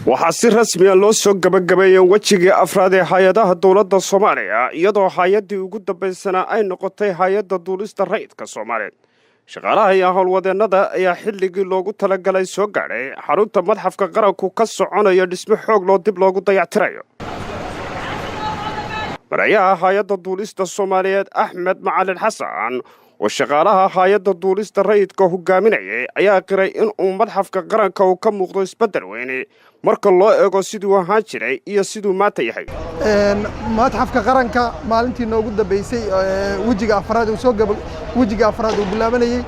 waxaa si rasmi ah loo soo gabagabeeyay wajigii afraad ee hay'adaha dawladda Soomaaliya iyadoo hay'adii ugu dambeysana ay noqotay hay'adda duulista rayidka Soomaaliyeed. shaqaalaha iyo howlwadeennada ayaa xilligii loogu talagalay soo gaadhay xarunta madxafka qaranku ka soconaya dhismo xoog loo dib loogu dayactirayo. marayaha hay'adda duulista Soomaaliyeed Axmed Macalin Xasan oo shaqaalaha hay'adda duulista rayidka hogaaminayay ayaa qiray in uu madxafka qaranka uu ka muuqdo isbedel weyn marka loo eego siduu ahaan jiray iyo siduu maanta yahay. madxafka qaranka maalintii noogu dambeysay wajiga afraad uu bilaabanayay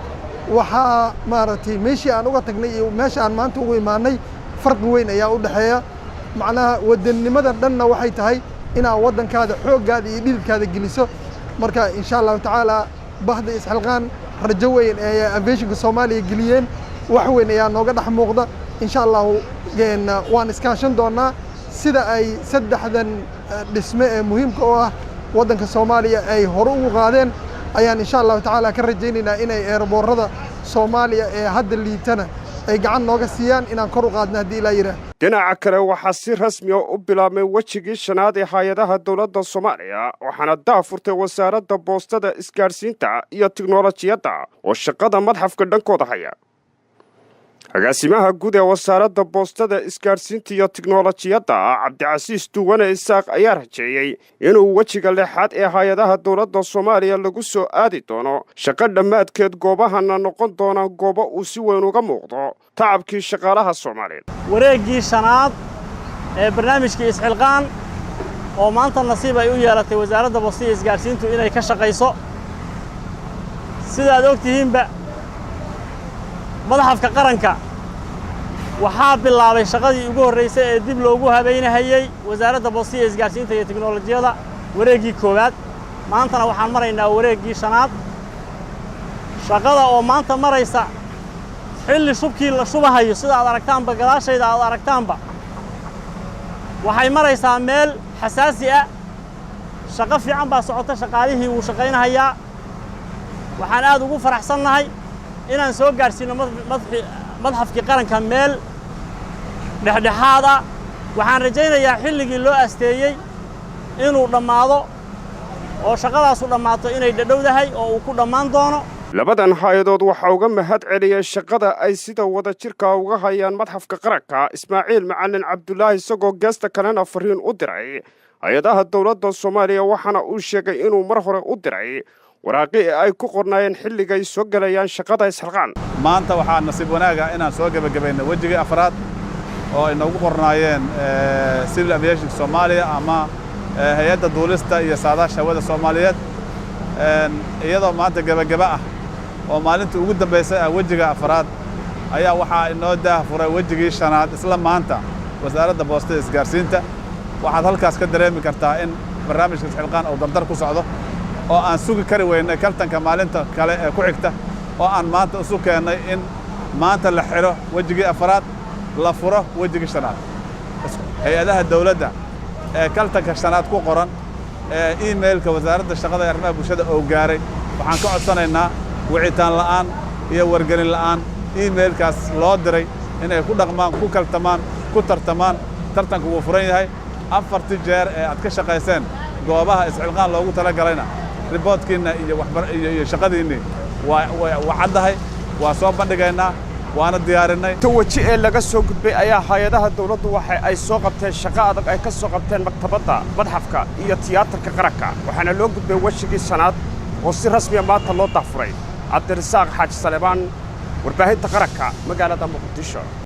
waxa maaragtay meeshii aan uga tagnay iyo meeshii aan maanta ugu imaanay farqi weyn ayaa u dhaxeeya. macnaha wadannimada dhanna waxay tahay inaad waddankaada xooggaada iyo dhilkaada geliso. marka insha Allah tacaala bahda isxilqaan rajo weyn ee aviationka Soomaaliya geliyeen wax weyn ayaa nooga dhex muuqda. insha Allah waan iskaashan doonaa sida ay saddexdan dhisme ee muhiimka u ah waddanka Soomaaliya ay hore ugu qaadeen ayaan insha Allah tacaala ka rajaynaynaa inay airportada Soomaaliya ee hadda liitana ay gacan nooga siiyaan inaan kor u qaadno haddii la yiraahdo. dhinaca kale waxaa si rasmi ah u bilaabmay wajigii shanaad ee hay'adaha dawladda Soomaaliya waxaana daafurtay wasaaradda boostada isgaarsiinta iyo tiknoolajiyadda oo shaqada madxafka dhankooda haya. agaasimaha guud ee wasaaradda boostada isgaarsiinta iyo tiknoolajiyadda Cabdicasiis Duwane Isaaq ayaa rajeeyay inuu wajiga lixaad ee hay'adaha dawladda Soomaaliya lagu soo aadi doono shaqo dhammaadkeed goobahana noqon doona goobo uu si weyn uga muuqdo tacabkii shaqaalaha Soomaaliyeed. wareegii shanaad ee barnaamijka isxilqaan oo maanta nasiib ay u yeelatay wasaaradda boostada isgaarsiintu inay ka shaqayso sidaad ogtihiinba madxafka qaranka waxaa bilaabay shaqadii ugu horreysay ee dib loogu habeynayay wasaaradda boostada isgaarsiinta iyo tiknoolajiyadda wareegii koowaad. maantana waxaan maraynaa wareegii shanaad shaqada oo maanta maraysa xilli shubkii la shubahayo sida aad aragtaanba gadaashayda aad aragtaanba waxay maraysaa meel xasaasi ah. shaqo fiican baa socota, shaqaalihii wuu shaqaynayaa. waxaan aad ugu faraxsannahay inaan soo gaarsiino madxafkii qaranka meel dhexdhexaad ah. waxaan rajaynayaa xilligii loo asteeyey inuu dhammaado oo shaqadaasu dhammaato inay dhadhowdahay oo uu ku dhammaan doono. labadan hay'adood waxaa uga mahad celiyay shaqada ay sida wada jirka uga hayaan madxafka qaranka Ismaaciil Macalin Cabdullaahi isagoo geesta kalena fariin u diray hay'adaha dawladda Soomaaliya waxaana uu sheegay inuu mar hore u diray waraaqii ay ku qornaayeen xilligay soo galayaan shaqada isxilqaan. maanta waxaa nasiib wanaaga inaan soo gabagabaynay wajigii afraad oo ay noogu qornaayeen Civil Aviation Soomaaliya ama hay'adda duulista iyo saadaasha hawada Soomaaliyeed iyadoo maanta gabagaba ah oo maalintii ugu dambeysay wajiga afraad ayaa waxaa inoo daahfuray wajigii shanaad isla maanta wasaaradda boostada isgaarsiinta. waxaad halkaas ka dareemi kartaa in barnaamijka isxilqaan oo dardar ku socdo oo aan sugi kari weynay kaltanka maalinta kale ee ku xigta oo aan maanta isu keennay in maanta la xiro wajigii afraad la furo wajigii shanaad. hay'adaha dawladda ee kaltanka shanaad ku qoran emailka wasaaradda shaqada iyo arrimaha bulshada oo gaaray waxaan ka codsanaynaa wicitaan la'aan iyo wargelin la'aan emailkaas loo diray inay ku dhaqmaan, ku kaltamaan, ku tartamaan. tartanku wuu furan yahay. 4 jeer ee aad ka shaqayseen goobaha isxilqaan loogu talagalayna riboodkiina iyo shaqadiinni waa caddahay, waa soo bandhigaynaa, waana diyaarinay. waji ee laga soo gudbay ayaa hay'adaha dawladdu waxa ay soo qabteen shaqo adag ay ka soo qabteen maktabadda madxafka iyo tiyaatarka qaranka waxaana loo gudbay wajigii shanaad oo si rasmi ah maanta loo daafuray. Cabdirasaaq Xaaji Salebaan, warbaahinta qaranka magaalada Muqdisho.